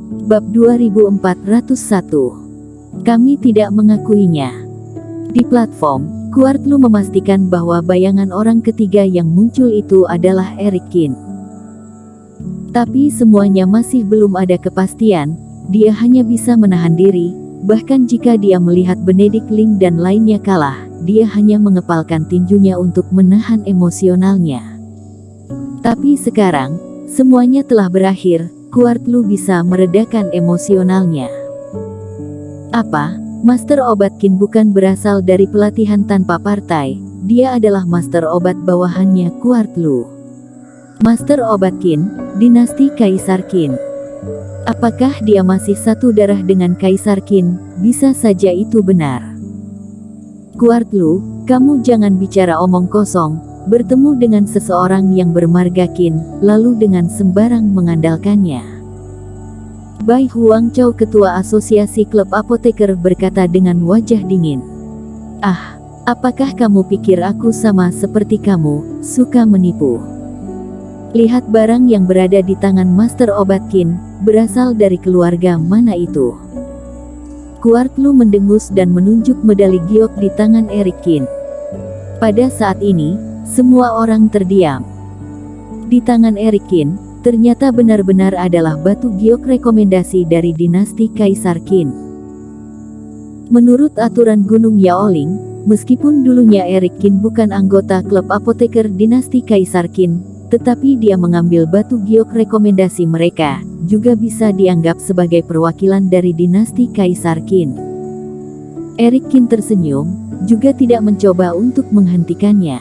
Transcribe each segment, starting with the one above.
Bab 2401. Kami tidak mengakuinya. Di platform, Kuartlu memastikan bahwa bayangan orang ketiga yang muncul itu adalah Eric Kin. Tapi semuanya masih belum ada kepastian, dia hanya bisa menahan diri, bahkan jika dia melihat Benedict Ling dan lainnya kalah, dia hanya mengepalkan tinjunya untuk menahan emosionalnya. Tapi sekarang, semuanya telah berakhir, Kuartlu bisa meredakan emosionalnya. Apa? Master Obat Kin bukan berasal dari pelatihan tanpa partai, dia adalah Master Obat bawahannya Kuartlu. Master Obat Kin, dinasti Kaisar Qin. Apakah dia masih satu darah dengan Kaisar Qin? Bisa saja itu benar. Kuartlu, kamu jangan bicara omong kosong, bertemu dengan seseorang yang bermarga Qin, lalu dengan sembarang mengandalkannya. Bai Huang Chao, ketua asosiasi klub apoteker, berkata dengan wajah dingin. Ah, apakah kamu pikir aku sama seperti kamu, suka menipu? Lihat barang yang berada di tangan Master Obat Qin, berasal dari keluarga mana itu? Kuartlu mendengus dan menunjuk medali giok di tangan Eric Kin. Pada saat ini, semua orang terdiam. Di tangan Eric Kin, ternyata benar-benar adalah batu giok rekomendasi dari dinasti Kaisar Qin. Menurut aturan Gunung Yaoling, meskipun dulunya Eric Kin bukan anggota klub apoteker dinasti Kaisar Qin, tetapi dia mengambil batu giok rekomendasi mereka, juga bisa dianggap sebagai perwakilan dari dinasti Kaisar Qin. Eric Kin tersenyum, juga tidak mencoba untuk menghentikannya.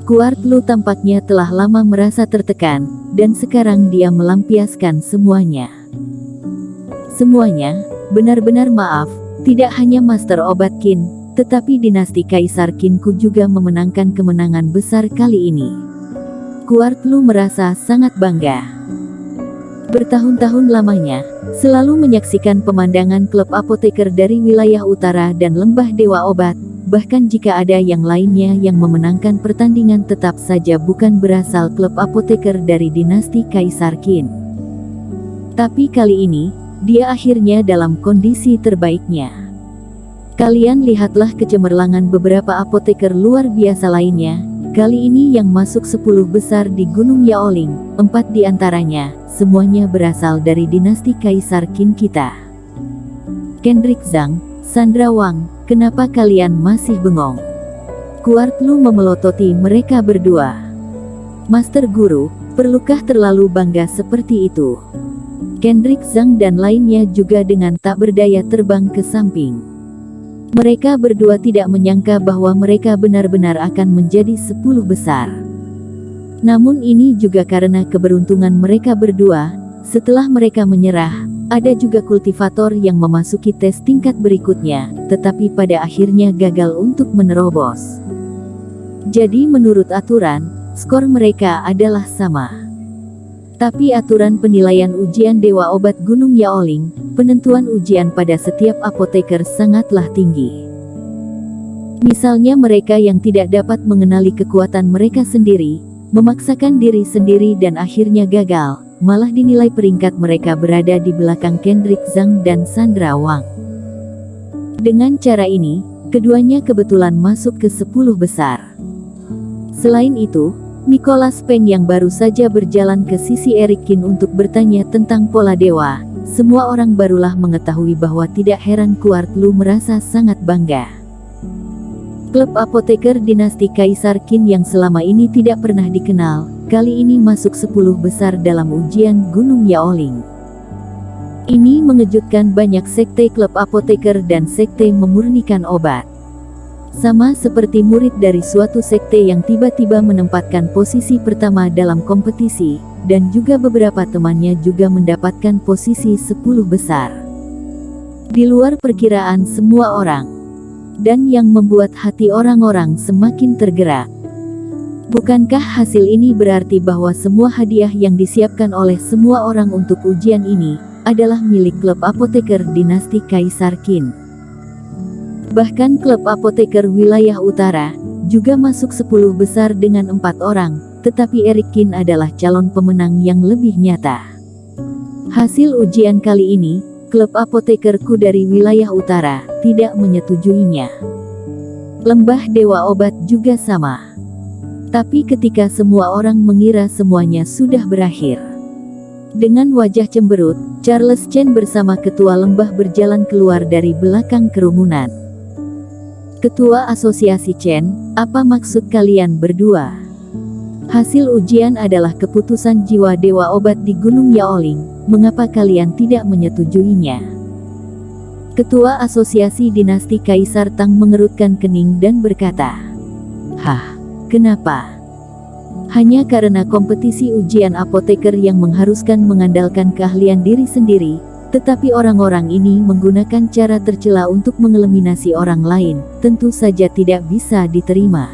Kuartlu tampaknya telah lama merasa tertekan, dan sekarang dia melampiaskan semuanya. Semuanya, benar-benar maaf, tidak hanya Master Obat Qin, tetapi dinasti Kaisar Qinku juga memenangkan kemenangan besar kali ini. Kuartlu merasa sangat bangga. Bertahun-tahun lamanya, selalu menyaksikan pemandangan klub apoteker dari wilayah utara dan lembah Dewa Obat, bahkan jika ada yang lainnya yang memenangkan pertandingan tetap saja bukan berasal klub apoteker dari dinasti Kaisar Qin. Tapi kali ini, dia akhirnya dalam kondisi terbaiknya. Kalian lihatlah kecemerlangan beberapa apoteker luar biasa lainnya, kali ini yang masuk 10 besar di Gunung Yaoling, 4 di antaranya, semuanya berasal dari dinasti Kaisar Qin kita. Kendrick Zhang, Sandra Wang, kenapa kalian masih bengong? Kuartlu memelototi mereka berdua. Master Guru, perlukah terlalu bangga seperti itu? Kendrick Zhang dan lainnya juga dengan tak berdaya terbang ke samping. Mereka berdua tidak menyangka bahwa mereka benar-benar akan menjadi 10 besar. Namun ini juga karena keberuntungan mereka berdua, setelah mereka menyerah, ada juga kultivator yang memasuki tes tingkat berikutnya, tetapi pada akhirnya gagal untuk menerobos. Jadi menurut aturan, skor mereka adalah sama. Tapi aturan penilaian ujian Dewa Obat Gunung Yaoling, penentuan ujian pada setiap apoteker sangatlah tinggi. Misalnya mereka yang tidak dapat mengenali kekuatan mereka sendiri, memaksakan diri sendiri dan akhirnya gagal, malah dinilai peringkat mereka berada di belakang Kendrick Zhang dan Sandra Wang. Dengan cara ini, keduanya kebetulan masuk ke 10 besar. Selain itu, Nicholas Peng yang baru saja berjalan ke sisi Eric Kin untuk bertanya tentang pola dewa, semua orang barulah mengetahui bahwa tidak heran Kuartlu merasa sangat bangga. Klub apoteker dinasti Kaisar Qin yang selama ini tidak pernah dikenal, kali ini masuk 10 besar dalam ujian Gunung Yaoling. Ini mengejutkan banyak sekte klub apoteker dan sekte memurnikan obat. Sama seperti murid dari suatu sekte yang tiba-tiba menempatkan posisi pertama dalam kompetisi, dan juga beberapa temannya juga mendapatkan posisi 10 besar. Di luar perkiraan semua orang. Dan yang membuat hati orang-orang semakin tergerak. Bukankah hasil ini berarti bahwa semua hadiah yang disiapkan oleh semua orang untuk ujian ini, adalah milik klub apoteker dinasti Kaisar Qin? Bahkan klub apoteker wilayah utara, juga masuk 10 besar dengan 4 orang, tetapi Eric Kin adalah calon pemenang yang lebih nyata. Hasil ujian kali ini, klub apotekerku dari wilayah utara tidak menyetujuinya. Lembah Dewa Obat juga sama. Tapi ketika semua orang mengira semuanya sudah berakhir, dengan wajah cemberut, Charles Chen bersama ketua lembah berjalan keluar dari belakang kerumunan. Ketua Asosiasi Chen, apa maksud kalian berdua? Hasil ujian adalah keputusan jiwa Dewa Obat di Gunung Yaoling, mengapa kalian tidak menyetujuinya? Ketua Asosiasi Dinasti Kaisar Tang mengerutkan kening dan berkata, "Hah, kenapa? Hanya karena kompetisi ujian apoteker yang mengharuskan mengandalkan keahlian diri sendiri, tetapi orang-orang ini menggunakan cara tercela untuk mengeliminasi orang lain, tentu saja tidak bisa diterima."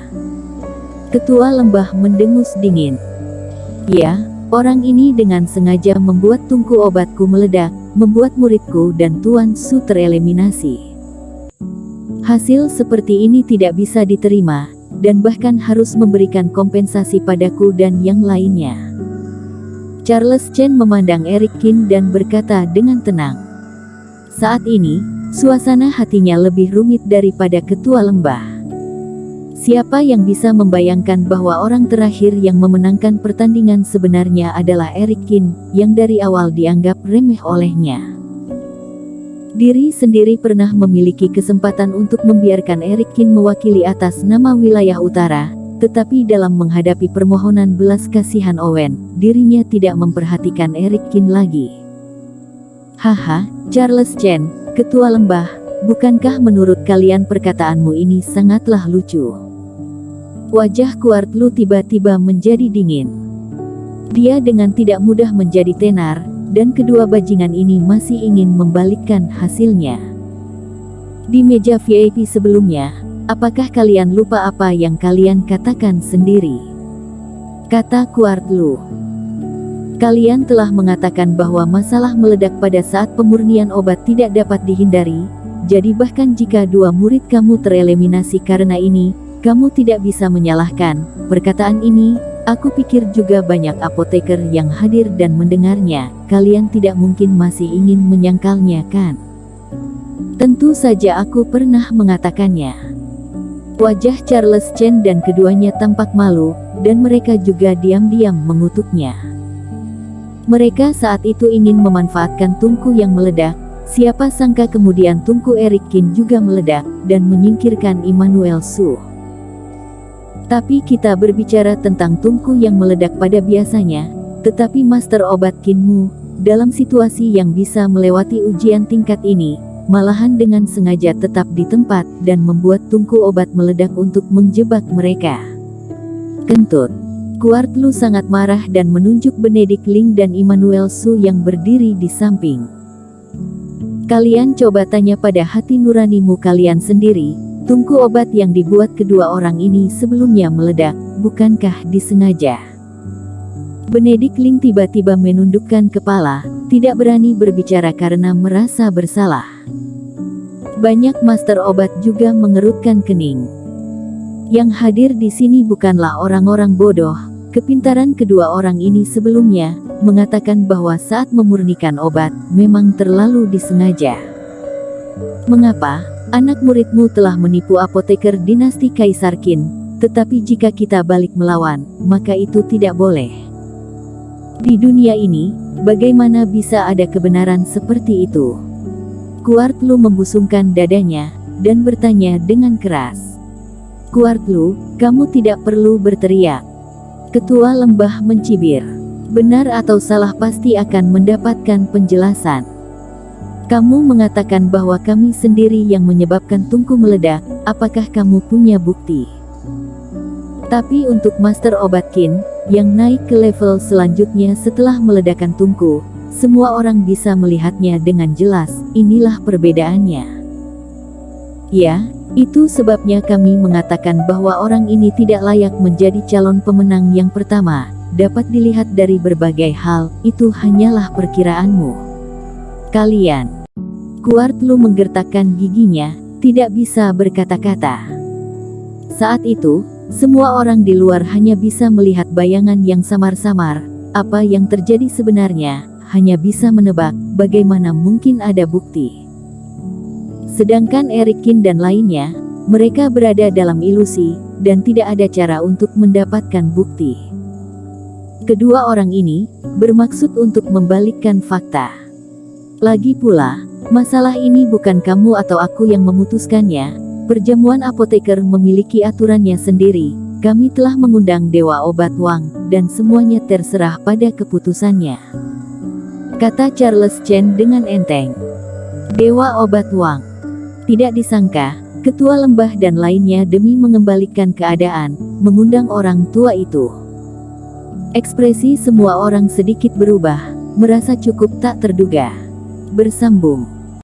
Ketua lembah mendengus dingin. Ya, orang ini dengan sengaja membuat tungku obatku meledak, membuat muridku dan Tuan Su tereliminasi. Hasil seperti ini tidak bisa diterima, dan bahkan harus memberikan kompensasi padaku dan yang lainnya. Charles Chen memandang Eric Qin dan berkata dengan tenang. Saat ini, suasana hatinya lebih rumit daripada ketua lembah. Siapa yang bisa membayangkan bahwa orang terakhir yang memenangkan pertandingan sebenarnya adalah Eric Qin, yang dari awal dianggap remeh olehnya. Diri sendiri pernah memiliki kesempatan untuk membiarkan Eric Qin mewakili atas nama wilayah utara, tetapi dalam menghadapi permohonan belas kasihan Owen, dirinya tidak memperhatikan Eric Qin lagi. Haha, Charles Chen, ketua lembah, bukankah menurut kalian perkataanmu ini sangatlah lucu? Wajah Kuart Lu tiba-tiba menjadi dingin. Dia dengan tidak mudah menjadi tenar, dan kedua bajingan ini masih ingin membalikkan hasilnya. Di meja VIP sebelumnya, apakah kalian lupa apa yang kalian katakan sendiri? Kata Kuart Lu. Kalian telah mengatakan bahwa masalah meledak pada saat pemurnian obat tidak dapat dihindari, jadi bahkan jika dua murid kamu tereliminasi karena ini, kamu tidak bisa menyalahkan perkataan ini. Aku pikir juga banyak apoteker yang hadir dan mendengarnya. Kalian tidak mungkin masih ingin menyangkalnya, kan? Tentu saja aku pernah mengatakannya. Wajah Charles Chen dan keduanya tampak malu, dan mereka juga diam-diam mengutuknya. Mereka saat itu ingin memanfaatkan tungku yang meledak. Siapa sangka kemudian tungku Eric Qin juga meledak, dan menyingkirkan Immanuel Su. Tapi kita berbicara tentang tungku yang meledak pada biasanya, tetapi Master Obat Qinmu, dalam situasi yang bisa melewati ujian tingkat ini, malahan dengan sengaja tetap di tempat dan membuat tungku obat meledak untuk menjebak mereka. Kentut. Kuart Lu sangat marah dan menunjuk Benedict Ling dan Immanuel Su yang berdiri di samping. Kalian coba tanya pada hati nuranimu kalian sendiri. Tungku obat yang dibuat kedua orang ini sebelumnya meledak, bukankah disengaja? Benedict Ling tiba-tiba menundukkan kepala, tidak berani berbicara karena merasa bersalah. Banyak master obat juga mengerutkan kening. Yang hadir di sini bukanlah orang-orang bodoh. Kepintaran kedua orang ini sebelumnya mengatakan bahwa saat memurnikan obat memang terlalu disengaja. Mengapa? Anak muridmu telah menipu apoteker dinasti Kaisar Qin, tetapi jika kita balik melawan, maka itu tidak boleh. Di dunia ini, bagaimana bisa ada kebenaran seperti itu? Kuart Lu membusungkan dadanya, dan bertanya dengan keras. Kuart Lu, kamu tidak perlu berteriak. Ketua lembah mencibir. Benar atau salah pasti akan mendapatkan penjelasan. Kamu mengatakan bahwa kami sendiri yang menyebabkan tungku meledak, apakah kamu punya bukti? Tapi untuk Master Obat Qin, yang naik ke level selanjutnya setelah meledakkan tungku, semua orang bisa melihatnya dengan jelas. Inilah perbedaannya. Ya, itu sebabnya kami mengatakan bahwa orang ini tidak layak menjadi calon pemenang yang pertama. Dapat dilihat dari berbagai hal, itu hanyalah perkiraanmu. Kalian. Kuart Lu menggertakkan giginya, tidak bisa berkata-kata. Saat itu, semua orang di luar hanya bisa melihat bayangan yang samar-samar. Apa yang terjadi sebenarnya, hanya bisa menebak, bagaimana mungkin ada bukti. Sedangkan Erikin dan lainnya, mereka berada dalam ilusi, dan tidak ada cara untuk mendapatkan bukti. Kedua orang ini, bermaksud untuk membalikkan fakta. Lagi pula, masalah ini bukan kamu atau aku yang memutuskannya, perjamuan apoteker memiliki aturannya sendiri, kami telah mengundang Dewa Obat Wang, dan semuanya terserah pada keputusannya. Kata Charles Chen dengan enteng. Dewa Obat Wang. Tidak disangka, ketua lembah dan lainnya demi mengembalikan keadaan, mengundang orang tua itu. Ekspresi semua orang sedikit berubah, merasa cukup tak terduga. Bersambung.